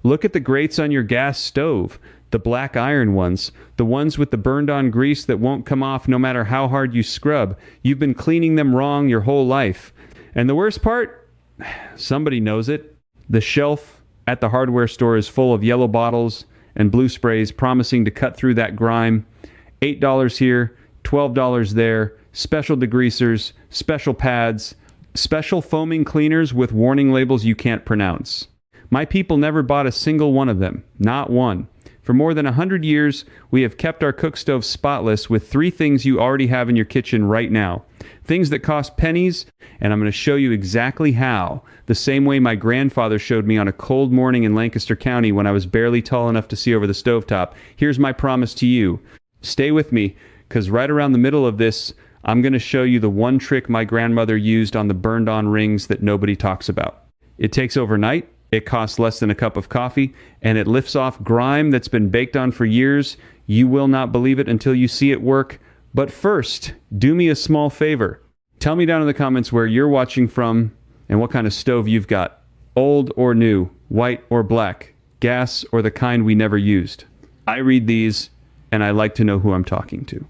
Look at the grates on your gas stove, the black iron ones, the ones with the burned-on grease that won't come off no matter how hard you scrub. You've been cleaning them wrong your whole life. And the worst part? Somebody knows it. The shelf at the hardware store is full of yellow bottles and blue sprays promising to cut through that grime. $8 here, $12 there, special degreasers, special pads, special foaming cleaners with warning labels you can't pronounce. My people never bought a single one of them, not one. For more than 100 years, we have kept our cook stove spotless with 3 things you already have in your kitchen right now. Things that cost pennies, and I'm going to show you exactly how, the same way my grandfather showed me on a cold morning in Lancaster County when I was barely tall enough to see over the stovetop. Here's my promise to you. Stay with me, because right around the middle of this, I'm going to show you the one trick my grandmother used on the burned-on rings that nobody talks about. It takes overnight. It costs less than a cup of coffee, and it lifts off grime that's been baked on for years. You will not believe it until you see it work. But first, do me a small favor. Tell me down in the comments where you're watching from and what kind of stove you've got. Old or new, white or black, gas or the kind we never used. I read these, and I like to know who I'm talking to.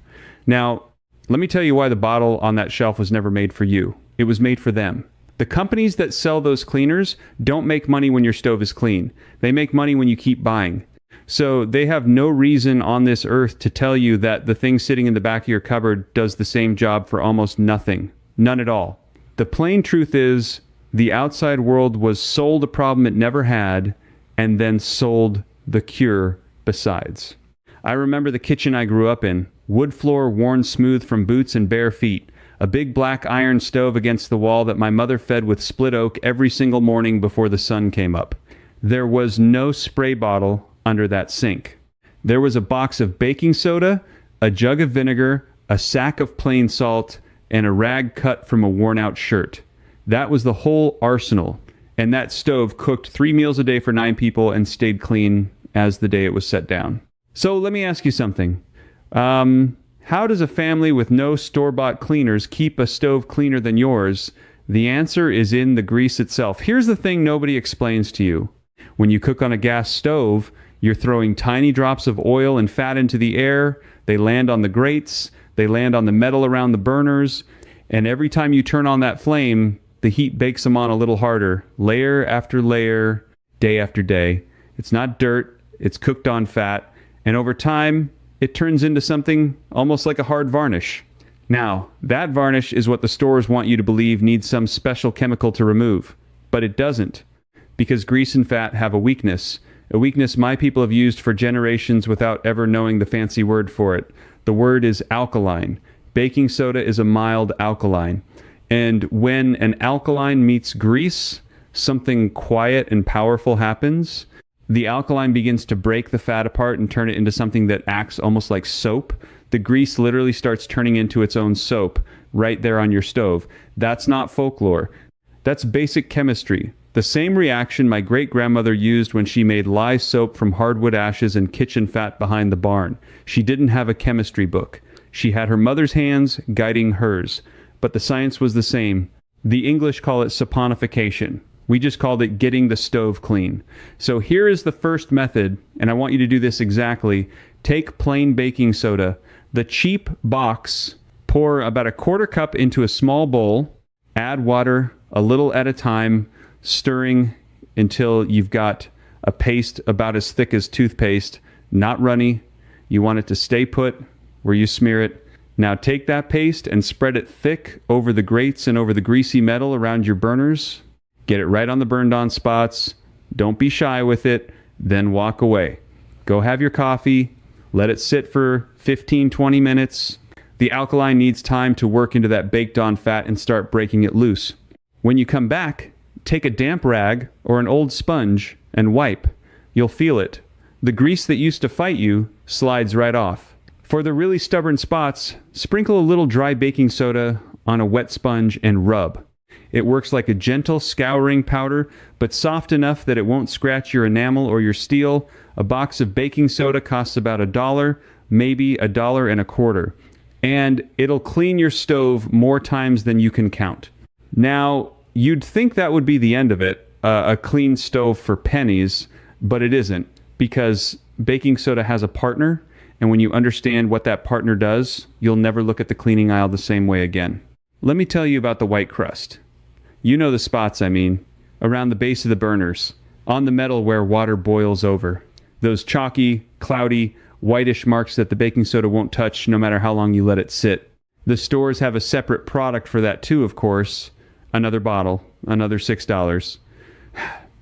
Now, let me tell you why the bottle on that shelf was never made for you. It was made for them. The companies that sell those cleaners don't make money when your stove is clean. They make money when you keep buying. So they have no reason on this earth to tell you that the thing sitting in the back of your cupboard does the same job for almost nothing. None at all. The plain truth is, the outside world was sold a problem it never had, and then sold the cure besides. I remember the kitchen I grew up in. Wood floor worn smooth from boots and bare feet. A big black iron stove against the wall that my mother fed with split oak every single morning before the sun came up. There was no spray bottle under that sink. There was a box of baking soda, a jug of vinegar, a sack of plain salt, and a rag cut from a worn-out shirt. That was the whole arsenal, and that stove cooked 3 meals a day for 9 people and stayed clean as the day it was set down. So let me ask you something. How does a family with no store-bought cleaners keep a stove cleaner than yours? The answer is in the grease itself. Here's the thing nobody explains to you. When you cook on a gas stove, you're throwing tiny drops of oil and fat into the air. They land on the grates. They land on the metal around the burners. And every time you turn on that flame, the heat bakes them on a little harder, layer after layer, day after day. It's not dirt. It's cooked on fat. And over time, it turns into something almost like a hard varnish. Now, that varnish is what the stores want you to believe needs some special chemical to remove. But it doesn't, because grease and fat have a weakness my people have used for generations without ever knowing the fancy word for it. The word is alkaline. Baking soda is a mild alkaline. And when an alkaline meets grease, something quiet and powerful happens. The alkaline begins to break the fat apart and turn it into something that acts almost like soap. The grease literally starts turning into its own soap right there on your stove. That's not folklore. That's basic chemistry. The same reaction my great-grandmother used when she made lye soap from hardwood ashes and kitchen fat behind the barn. She didn't have a chemistry book. She had her mother's hands guiding hers. But the science was the same. The English call it saponification. We just called it getting the stove clean. So here is the first method, and I want you to do this exactly. Take plain baking soda, the cheap box, pour about a quarter cup into a small bowl, add water a little at a time, stirring until you've got a paste about as thick as toothpaste, not runny. You want it to stay put where you smear it. Now take that paste and spread it thick over the grates and over the greasy metal around your burners. Get it right on the burned-on spots. Don't be shy with it. Then walk away. Go have your coffee. Let it sit for 15-20 minutes. The alkaline needs time to work into that baked-on fat and start breaking it loose. When you come back, take a damp rag or an old sponge and wipe. You'll feel it. The grease that used to fight you slides right off. For the really stubborn spots, sprinkle a little dry baking soda on a wet sponge and rub. It works like a gentle scouring powder, but soft enough that it won't scratch your enamel or your steel. A box of baking soda costs about $1, maybe $1.25. And it'll clean your stove more times than you can count. Now, you'd think that would be the end of it, a clean stove for pennies. but it isn't, because baking soda has a partner, and when you understand what that partner does, you'll never look at the cleaning aisle the same way again. Let me tell you about the white crust. You know the spots I mean, around the base of the burners, on the metal where water boils over. Those chalky, cloudy, whitish marks that the baking soda won't touch no matter how long you let it sit. The stores have a separate product for that too, of course. Another bottle, another $6.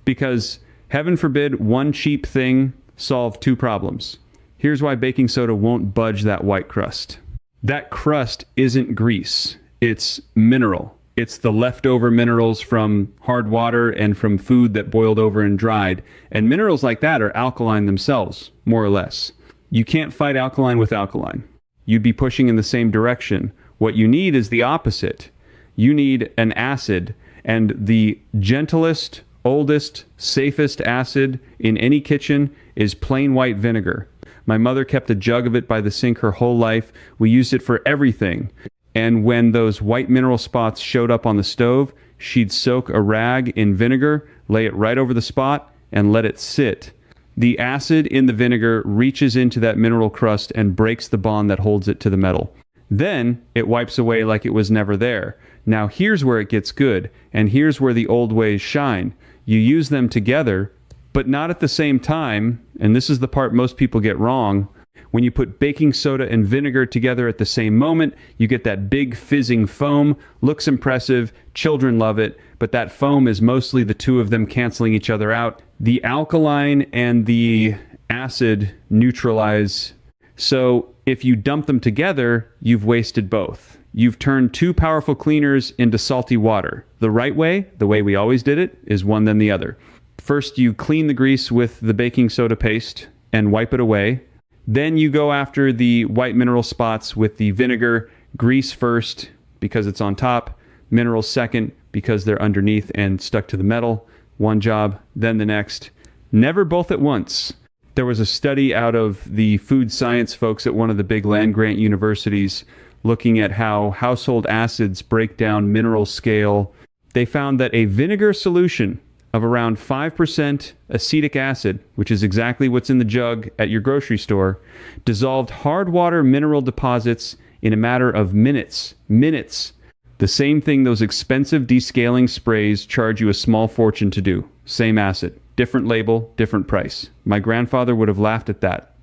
Because, heaven forbid, one cheap thing solve two problems. Here's why baking soda won't budge that white crust. That crust isn't grease. It's mineral. It's the leftover minerals from hard water and from food that boiled over and dried. And minerals like that are alkaline themselves, more or less. You can't fight alkaline with alkaline. You'd be pushing in the same direction. What you need is the opposite. You need an acid, and the gentlest, oldest, safest acid in any kitchen is plain white vinegar. My mother kept a jug of it by the sink her whole life. We used it for everything. And when those white mineral spots showed up on the stove, she'd soak a rag in vinegar, lay it right over the spot, and let it sit. The acid in the vinegar reaches into that mineral crust and breaks the bond that holds it to the metal. Then it wipes away like it was never there. Now here's where it gets good, and here's where the old ways shine. You use them together, but not at the same time, and this is the part most people get wrong. When you put baking soda and vinegar together at the same moment, you get that big fizzing foam. Looks impressive, children love it, but that foam is mostly the two of them canceling each other out. The alkaline and the acid neutralize. So if you dump them together, you've wasted both. You've turned two powerful cleaners into salty water. The right way, the way we always did it, is one then the other. First, you clean the grease with the baking soda paste and wipe it away. Then you go after the white mineral spots with the vinegar. Grease first because it's on top, minerals second because they're underneath and stuck to the metal. One job, then the next. Never both at once. There was a study out of the food science folks at one of the big land-grant universities looking at how household acids break down mineral scale. They found that a vinegar solution of around 5% acetic acid, which is exactly what's in the jug at your grocery store, dissolved hard water mineral deposits in a matter of minutes. Minutes. The same thing those expensive descaling sprays charge you a small fortune to do. Same acid. Different label, different price. My grandfather would have laughed at that.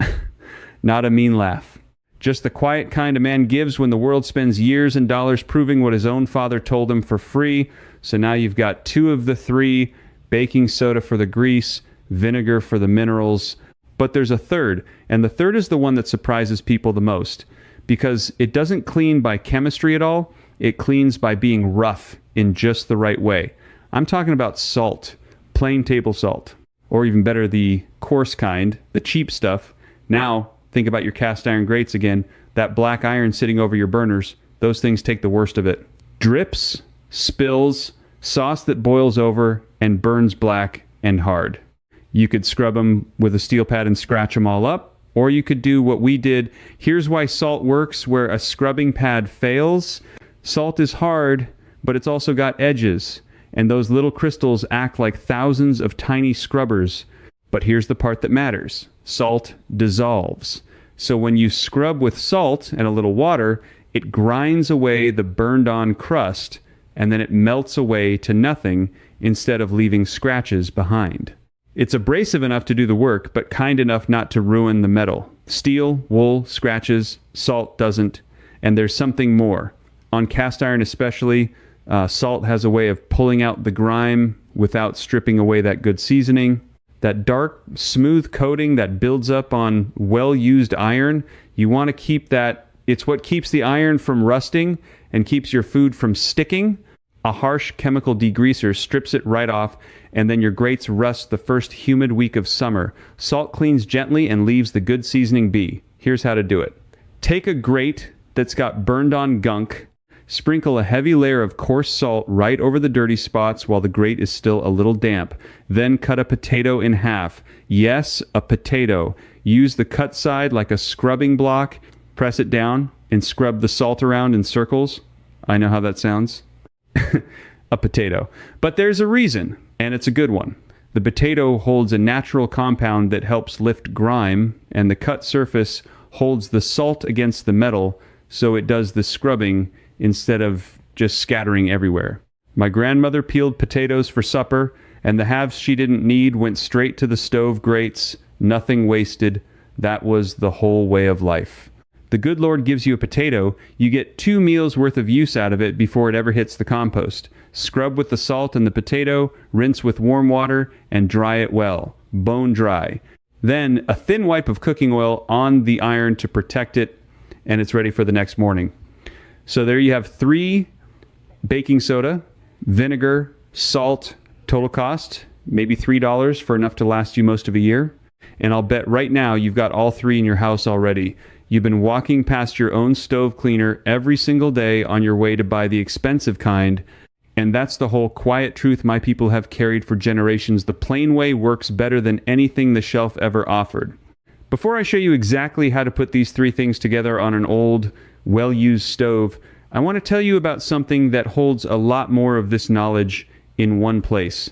Not a mean laugh. Just the quiet kind a man gives when the world spends years and dollars proving what his own father told him for free. So now you've got two of the three: baking soda for the grease, vinegar for the minerals. But there's a third, and the third is the one that surprises people the most, because it doesn't clean by chemistry at all. It cleans by being rough in just the right way. I'm talking about salt, plain table salt, or even better, the coarse kind, the cheap stuff. Now, think about your cast iron grates again. That black iron sitting over your burners, those things take the worst of it. Drips, spills, sauce that boils over and burns black and hard. You could scrub them with a steel pad and scratch them all up, or you could do what we did. Here's why salt works where a scrubbing pad fails. Salt is hard, but it's also got edges, and those little crystals act like thousands of tiny scrubbers. But here's the part that matters. Salt dissolves. So when you scrub with salt and a little water, it grinds away the burned-on crust, and then it melts away to nothing instead of leaving scratches behind. It's abrasive enough to do the work, but kind enough not to ruin the metal. Steel, wool, scratches, salt doesn't. And there's something more. On cast iron especially, salt has a way of pulling out the grime without stripping away that good seasoning. That dark, smooth coating that builds up on well-used iron, you want to keep that. It's what keeps the iron from rusting and keeps your food from sticking. A harsh chemical degreaser strips it right off, and then your grates rust the first humid week of summer. Salt cleans gently and leaves the good seasoning be. Here's how to do it. Take a grate that's got burned-on gunk. Sprinkle a heavy layer of coarse salt right over the dirty spots while the grate is still a little damp. Then cut a potato in half. Yes, a potato. Use the cut side like a scrubbing block. Press it down and scrub the salt around in circles. I know how that sounds. A potato. But there's a reason, and it's a good one. The potato holds a natural compound that helps lift grime, and the cut surface holds the salt against the metal, so it does the scrubbing instead of just scattering everywhere. My grandmother peeled potatoes for supper, and the halves she didn't need went straight to the stove grates, nothing wasted. That was the whole way of life. The good Lord gives you a potato, you get 2 meals worth of use out of it before it ever hits the compost. Scrub with the salt in the potato, rinse with warm water, and dry it well, bone dry. Then a thin wipe of cooking oil on the iron to protect it, and it's ready for the next morning. So there you have 3 baking soda, vinegar, salt, total cost, maybe $3 for enough to last you most of a year. And I'll bet right now you've got all 3 in your house already. You've been walking past your own stove cleaner every single day on your way to buy the expensive kind. And that's the whole quiet truth my people have carried for generations. The plain way works better than anything the shelf ever offered. Before I show you exactly how to put these 3 things together on an old, well-used stove, I want to tell you about something that holds a lot more of this knowledge in one place.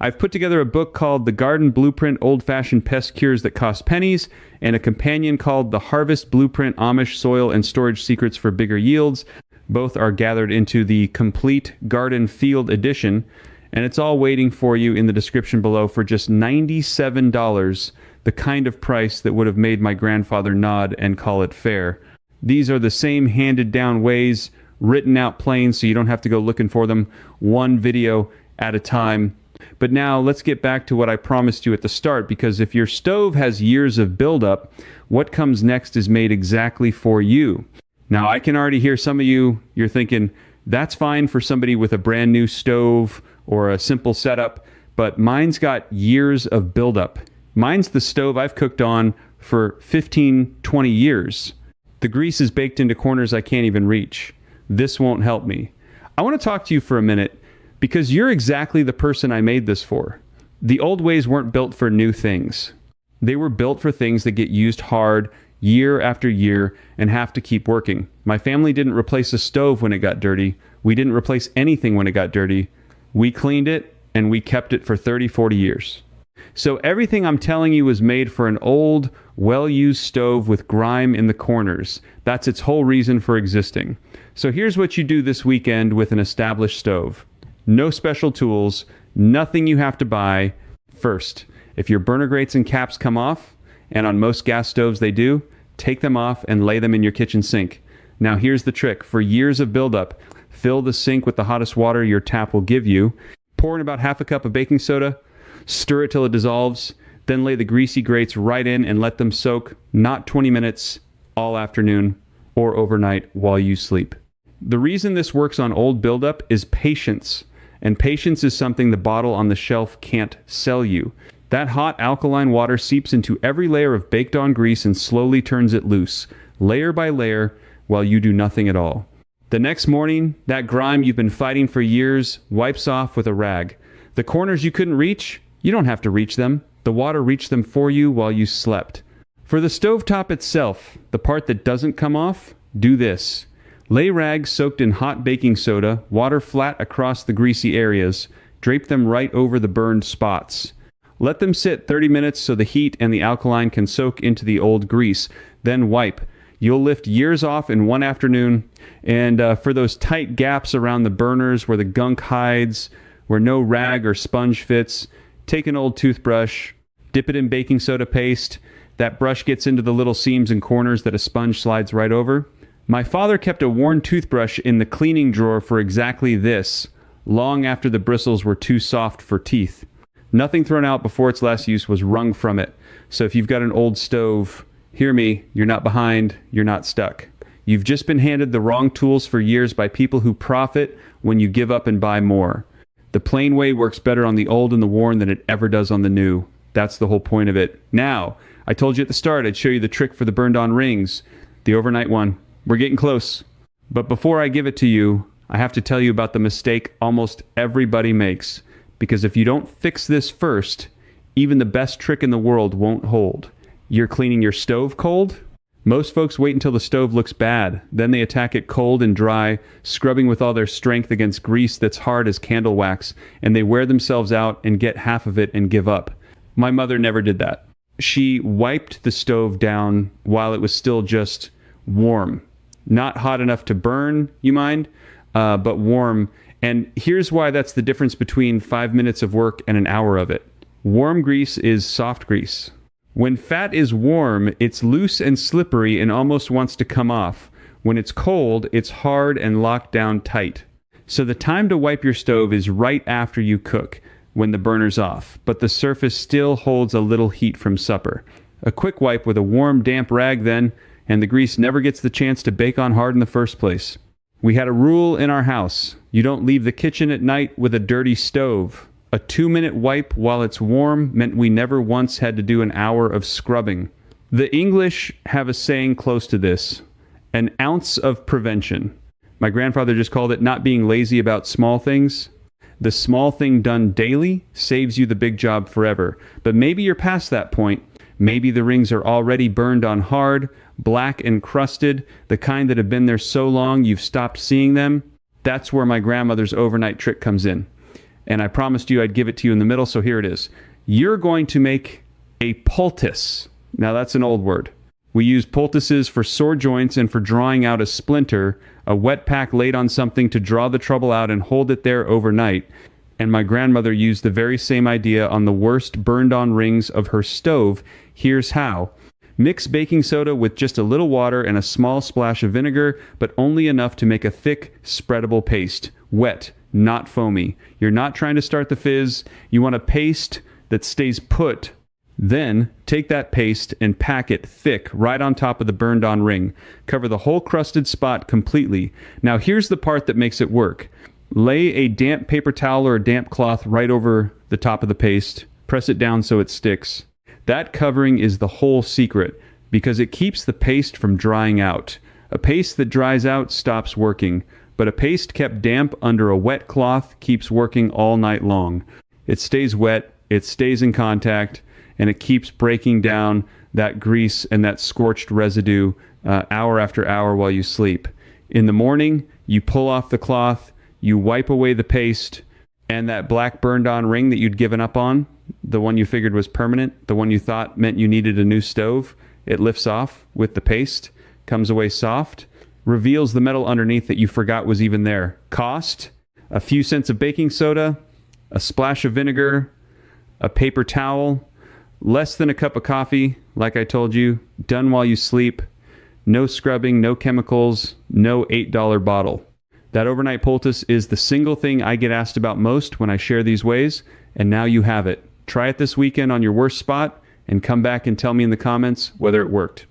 I've put together a book called The Garden Blueprint Old-Fashioned Pest Cures That Cost Pennies, and a companion called The Harvest Blueprint Amish Soil and Storage Secrets for Bigger Yields. Both are gathered into the Complete Garden Field Edition, and it's all waiting for you in the description below for just $97, the kind of price that would have made my grandfather nod and call it fair. These are the same handed-down ways, written out plain so you don't have to go looking for them, one video at a time. But now let's get back to what I promised you at the start, because if your stove has years of buildup, what comes next is made exactly for you. Now, I can already hear some of you're thinking, that's fine for somebody with a brand new stove or a simple setup, but mine's got years of buildup. Mine's the stove I've cooked on for 15, 20 years. The grease is baked into corners I can't even reach. This won't help me. I want to talk to you for a minute because you're exactly the person I made this for. The old ways weren't built for new things. They were built for things that get used hard year after year and have to keep working. My family didn't replace a stove when it got dirty. We didn't replace anything when it got dirty. We cleaned it and we kept it for 30, 40 years. So everything I'm telling you was made for an old, well-used stove with grime in the corners. That's its whole reason for existing. So here's what you do this weekend with an established stove. No special tools, nothing you have to buy. First, if your burner grates and caps come off, and on most gas stoves they do, take them off and lay them in your kitchen sink. Now here's the trick. For years of buildup, fill the sink with the hottest water your tap will give you. Pour in about half a cup of baking soda, stir it till it dissolves, then lay the greasy grates right in and let them soak, not 20 minutes, all afternoon, or overnight while you sleep. The reason this works on old buildup is patience. And patience is something the bottle on the shelf can't sell you. That hot alkaline water seeps into every layer of baked-on grease and slowly turns it loose, layer by layer, while you do nothing at all. The next morning, that grime you've been fighting for years wipes off with a rag. The corners you couldn't reach, you don't have to reach them. The water reached them for you while you slept. For the stovetop itself, the part that doesn't come off, do this. Lay rags soaked in hot baking soda, water flat across the greasy areas. Drape them right over the burned spots. Let them sit 30 minutes so the heat and the alkaline can soak into the old grease. Then wipe. You'll lift years off in one afternoon. And for those tight gaps around the burners where the gunk hides, where no rag or sponge fits, take an old toothbrush, dip it in baking soda paste. That brush gets into the little seams and corners that a sponge slides right over. My father kept a worn toothbrush in the cleaning drawer for exactly this, long after the bristles were too soft for teeth. Nothing thrown out before its last use was wrung from it. So if you've got an old stove, hear me, you're not behind, you're not stuck. You've just been handed the wrong tools for years by people who profit when you give up and buy more. The plain way works better on the old and the worn than it ever does on the new. That's the whole point of it. Now, I told you at the start I'd show you the trick for the burned-on rings, the overnight one. We're getting close. But before I give it to you, I have to tell you about the mistake almost everybody makes. Because if you don't fix this first, even the best trick in the world won't hold. You're cleaning your stove cold? Most folks wait until the stove looks bad, then they attack it cold and dry, scrubbing with all their strength against grease that's hard as candle wax, and they wear themselves out and get half of it and give up. My mother never did that. She wiped the stove down while it was still just warm. Not hot enough to burn, you mind, but warm. And here's why that's the difference between 5 minutes of work and an hour of it. Warm grease is soft grease. When fat is warm, it's loose and slippery and almost wants to come off. When it's cold, it's hard and locked down tight. So the time to wipe your stove is right after you cook, when the burner's off, but the surface still holds a little heat from supper. A quick wipe with a warm, damp rag then, and the grease never gets the chance to bake on hard in the first place. We had a rule in our house. You don't leave the kitchen at night with a dirty stove. A 2-minute wipe while it's warm meant we never once had to do an hour of scrubbing. The English have a saying close to this, an ounce of prevention. My grandfather just called it not being lazy about small things. The small thing done daily saves you the big job forever. But maybe you're past that point. Maybe the rings are already burned on hard, black and crusted, the kind that have been there so long you've stopped seeing them. That's where my grandmother's overnight trick comes in. And I promised you I'd give it to you in the middle, so here it is. You're going to make a poultice. Now that's an old word. We use poultices for sore joints and for drawing out a splinter, a wet pack laid on something to draw the trouble out and hold it there overnight. And my grandmother used the very same idea on the worst burned-on rings of her stove. Here's how. Mix baking soda with just a little water and a small splash of vinegar, but only enough to make a thick, spreadable paste. Wet, not foamy. You're not trying to start the fizz. You want a paste that stays put. Then take that paste and pack it thick right on top of the burned on ring. Cover the whole crusted spot completely. Now here's the part that makes it work. Lay a damp paper towel or a damp cloth right over the top of the paste. Press it down so it sticks. That covering is the whole secret because it keeps the paste from drying out. A paste that dries out stops working. But a paste kept damp under a wet cloth keeps working all night long. It stays wet, it stays in contact, and it keeps breaking down that grease and that scorched residue hour after hour while you sleep. In the morning, you pull off the cloth, you wipe away the paste, and that black burned-on ring that you'd given up on, the one you figured was permanent, the one you thought meant you needed a new stove, it lifts off with the paste, comes away soft, reveals the metal underneath that you forgot was even there. Cost, a few cents of baking soda, a splash of vinegar, a paper towel, less than a cup of coffee, like I told you, done while you sleep, no scrubbing, no chemicals, no $8 bottle. That overnight poultice is the single thing I get asked about most when I share these ways, and now you have it. Try it this weekend on your worst spot, and come back and tell me in the comments whether it worked.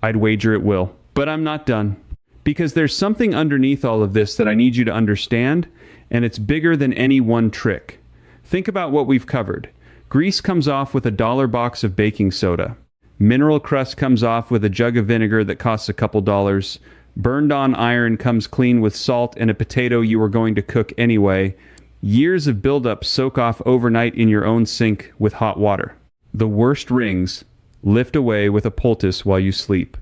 I'd wager it will. But I'm not done. Because there's something underneath all of this that I need you to understand, and it's bigger than any one trick. Think about what we've covered. Grease comes off with a $1 box of baking soda. Mineral crust comes off with a jug of vinegar that costs a couple dollars. Burned-on iron comes clean with salt and a potato you were going to cook anyway. Years of buildup soak off overnight in your own sink with hot water. The worst rings lift away with a poultice while you sleep.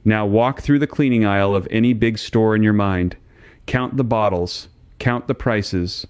Now walk through the cleaning aisle of any big store in your mind. Count the bottles. Count the prices.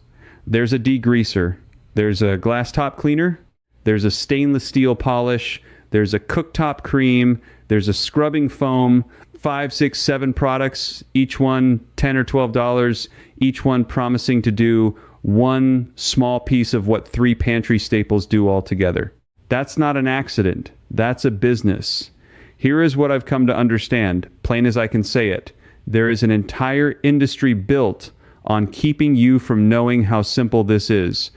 There's a degreaser. There's a glass top cleaner. There's a stainless steel polish. There's a cooktop cream. There's a scrubbing foam. 5, 6, 7 products, each one $10 or $12, each one promising to do one small piece of what 3 pantry staples do altogether. That's not an accident. That's a business. Here is what I've come to understand, plain as I can say it. There is an entire industry built on keeping you from knowing how simple this is.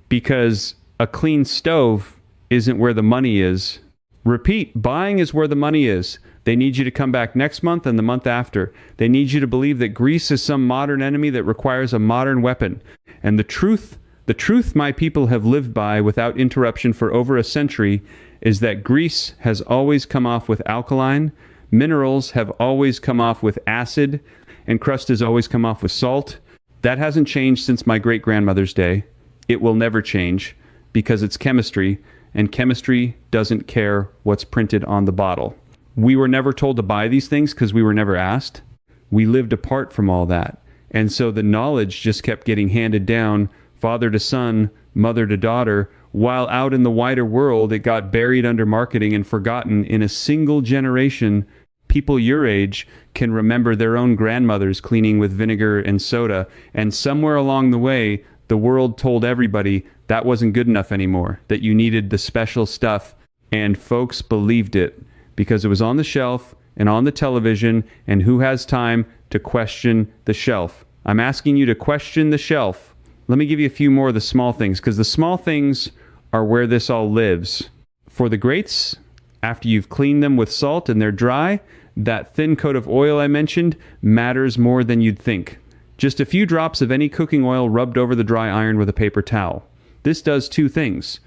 Because a clean stove isn't where the money is. Repeat, buying is where the money is. They need you to come back next month and the month after. They need you to believe that grease is some modern enemy that requires a modern weapon. And the truth my people have lived by without interruption for over a century is that grease has always come off with alkaline, minerals have always come off with acid, and crust has always come off with salt. That hasn't changed since my great-grandmother's day. It will never change because it's chemistry, and chemistry doesn't care what's printed on the bottle. We were never told to buy these things because we were never asked. We lived apart from all that. And so the knowledge just kept getting handed down, father to son, mother to daughter, while out in the wider world, it got buried under marketing and forgotten. In a single generation, people your age can remember their own grandmothers cleaning with vinegar and soda. And somewhere along the way, the world told everybody that wasn't good enough anymore, that you needed the special stuff. And folks believed it because it was on the shelf and on the television. And who has time to question the shelf? I'm asking you to question the shelf. Let me give you a few more of the small things, because the small things are where this all lives. For the grates, after you've cleaned them with salt and they're dry, that thin coat of oil I mentioned matters more than you'd think. Just a few drops of any cooking oil rubbed over the dry iron with a paper towel. This does two things.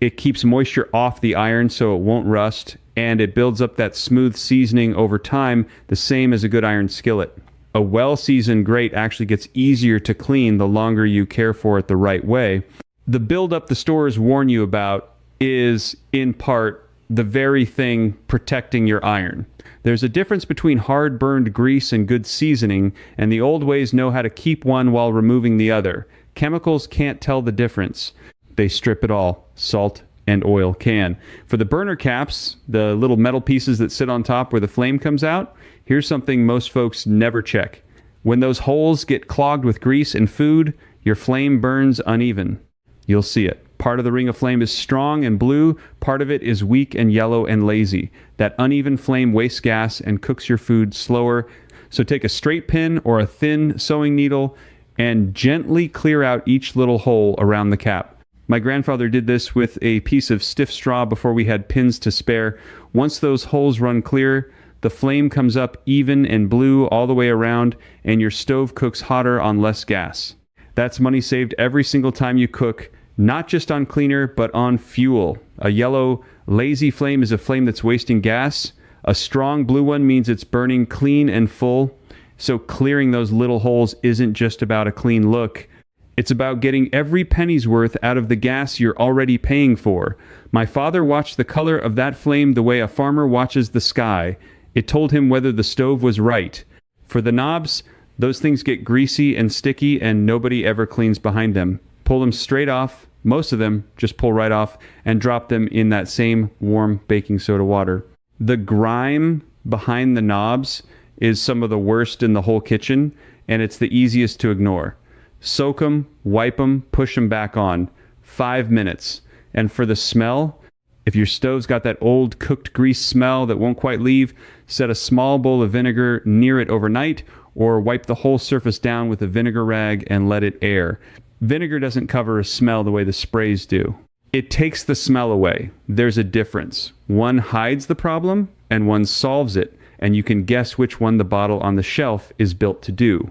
It keeps moisture off the iron so it won't rust, and it builds up that smooth seasoning over time, the same as a good iron skillet. A well-seasoned grate actually gets easier to clean the longer you care for it the right way. The buildup the stores warn you about is, in part, the very thing protecting your iron. There's a difference between hard-burned grease and good seasoning, and the old ways know how to keep one while removing the other. Chemicals can't tell the difference. They strip it all. Salt and oil can. For the burner caps, the little metal pieces that sit on top where the flame comes out, here's something most folks never check. When those holes get clogged with grease and food, your flame burns uneven. You'll see it. Part of the ring of flame is strong and blue, part of it is weak and yellow and lazy. That uneven flame wastes gas and cooks your food slower. So take a straight pin or a thin sewing needle and gently clear out each little hole around the cap. My grandfather did this with a piece of stiff straw before we had pins to spare. Once those holes run clear, the flame comes up even and blue all the way around, and your stove cooks hotter on less gas. That's money saved every single time you cook, not just on cleaner, but on fuel. A yellow, lazy flame is a flame that's wasting gas. A strong blue one means it's burning clean and full. So clearing those little holes isn't just about a clean look. It's about getting every penny's worth out of the gas you're already paying for. My father watched the color of that flame the way a farmer watches the sky. It told him whether the stove was right. For the knobs, those things get greasy and sticky and nobody ever cleans behind them. Pull them straight off. Most of them just pull right off and drop them in that same warm baking soda water. The grime behind the knobs is some of the worst in the whole kitchen, and it's the easiest to ignore. Soak them, wipe them, push them back on. 5 minutes. And for the smell, if your stove's got that old cooked grease smell that won't quite leave, set a small bowl of vinegar near it overnight, or wipe the whole surface down with a vinegar rag and let it air. Vinegar doesn't cover a smell the way the sprays do. It takes the smell away. There's a difference. One hides the problem, and one solves it, and you can guess which one the bottle on the shelf is built to do.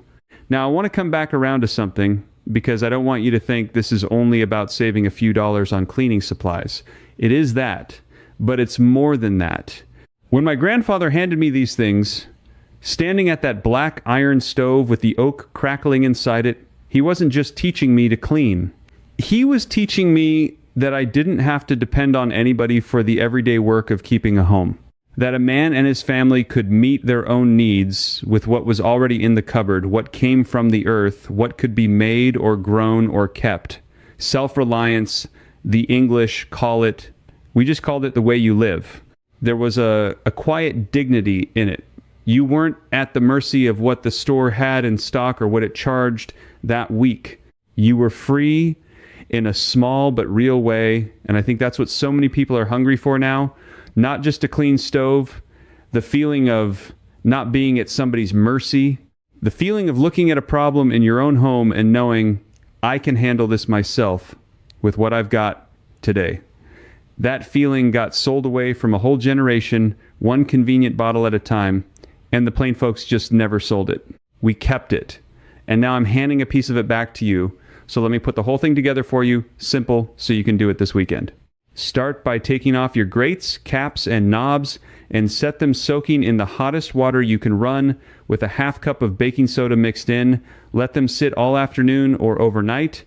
Now, I want to come back around to something, because I don't want you to think this is only about saving a few dollars on cleaning supplies. It is that, but it's more than that. When my grandfather handed me these things, standing at that black iron stove with the oak crackling inside it, he wasn't just teaching me to clean. He was teaching me that I didn't have to depend on anybody for the everyday work of keeping a home. That a man and his family could meet their own needs with what was already in the cupboard, what came from the earth, what could be made or grown or kept. Self-reliance, the English we just called it the way you live. There was a quiet dignity in it. You weren't at the mercy of what the store had in stock or what it charged that week. You were free in a small but real way, and I think that's what so many people are hungry for now. Not just a clean stove, the feeling of not being at somebody's mercy, the feeling of looking at a problem in your own home and knowing, I can handle this myself with what I've got today. That feeling got sold away from a whole generation, one convenient bottle at a time, and the plain folks just never sold it. We kept it. And now I'm handing a piece of it back to you. So let me put the whole thing together for you, simple, so you can do it this weekend. Start by taking off your grates, caps, and knobs and set them soaking in the hottest water you can run with a half cup of baking soda mixed in. Let them sit all afternoon or overnight.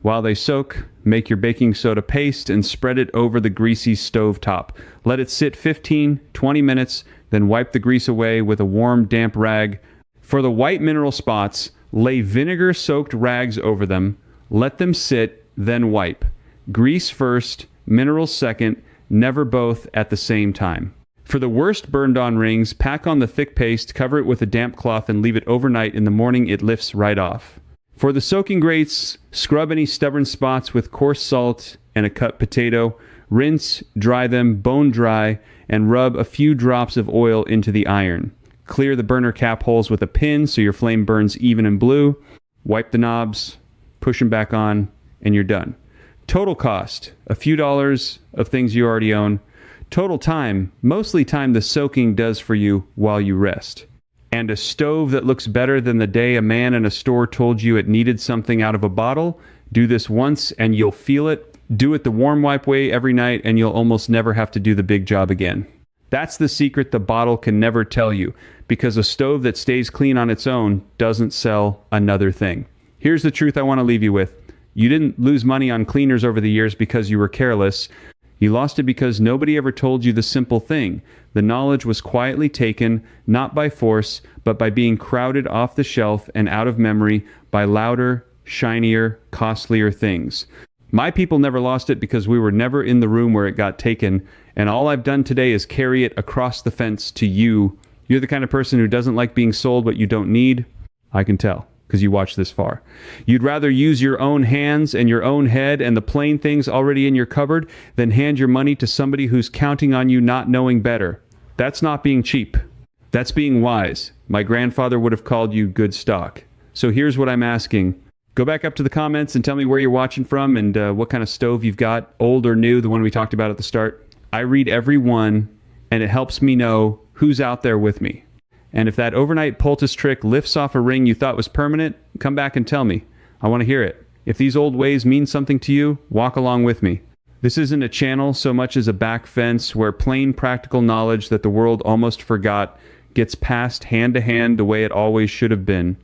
While they soak, Make your baking soda paste and spread it over the greasy stove top. Let it sit 15-20 minutes, then wipe the grease away with a warm, damp rag. For the white mineral spots, lay vinegar-soaked rags over them. Let them sit, then wipe. Grease first, minerals second, never both at the same time. For the worst burned-on rings, pack on the thick paste, cover it with a damp cloth, and leave it overnight. In the morning, it lifts right off. For the soaking grates, scrub any stubborn spots with coarse salt and a cut potato. Rinse, dry them, bone dry, and rub a few drops of oil into the iron. Clear the burner cap holes with a pin so your flame burns even and blue. Wipe the knobs, push them back on, and you're done. Total cost, a few dollars of things you already own. Total time, mostly time the soaking does for you while you rest. And a stove that looks better than the day a man in a store told you it needed something out of a bottle. Do this once and you'll feel it. Do it the warm wipe way every night and you'll almost never have to do the big job again. That's the secret the bottle can never tell you, because a stove that stays clean on its own doesn't sell another thing. Here's the truth I want to leave you with. You didn't lose money on cleaners over the years because you were careless. You lost it because nobody ever told you the simple thing. The knowledge was quietly taken, not by force, but by being crowded off the shelf and out of memory by louder, shinier, costlier things. My people never lost it because we were never in the room where it got taken, and all I've done today is carry it across the fence to you. You're the kind of person who doesn't like being sold what you don't need. I can tell, because you watched this far. You'd rather use your own hands and your own head and the plain things already in your cupboard than hand your money to somebody who's counting on you not knowing better. That's not being cheap. That's being wise. My grandfather would have called you good stock. So here's what I'm asking. Go back up to the comments and tell me where you're watching from and what kind of stove you've got, old or new, the one we talked about at the start. I read every one, and it helps me know who's out there with me. And if that overnight poultice trick lifts off a ring you thought was permanent, come back and tell me. I want to hear it. If these old ways mean something to you, walk along with me. This isn't a channel so much as a back fence where plain practical knowledge that the world almost forgot gets passed hand to hand the way it always should have been.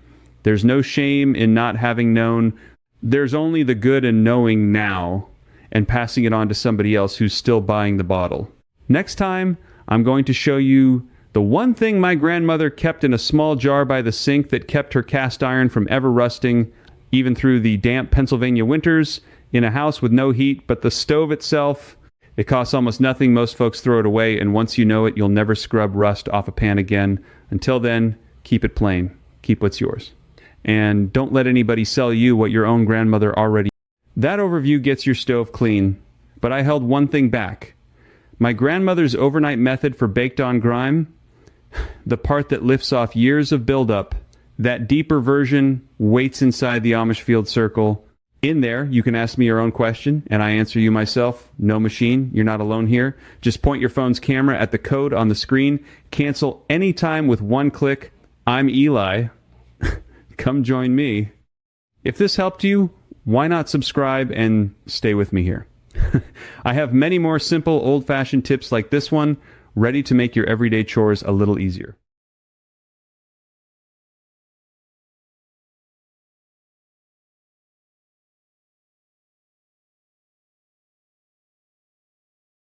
There's no shame in not having known. There's only the good in knowing now and passing it on to somebody else who's still buying the bottle. Next time, I'm going to show you the one thing my grandmother kept in a small jar by the sink that kept her cast iron from ever rusting, even through the damp Pennsylvania winters, in a house with no heat. But the stove itself, it costs almost nothing. Most folks throw it away, and once you know it, you'll never scrub rust off a pan again. Until then, keep it plain. Keep what's yours. And don't let anybody sell you what your own grandmother already. That overview gets your stove clean, but I held one thing back. My grandmother's overnight method for baked-on grime, the part that lifts off years of buildup, that deeper version waits inside the Amish field circle. In there, you can ask me your own question, and I answer you myself. No machine. You're not alone here. Just point your phone's camera at the code on the screen. Cancel anytime with one click. I'm Eli. Come join me. If this helped you, why not subscribe and stay with me here? I have many more simple, old-fashioned tips like this one ready to make your everyday chores a little easier.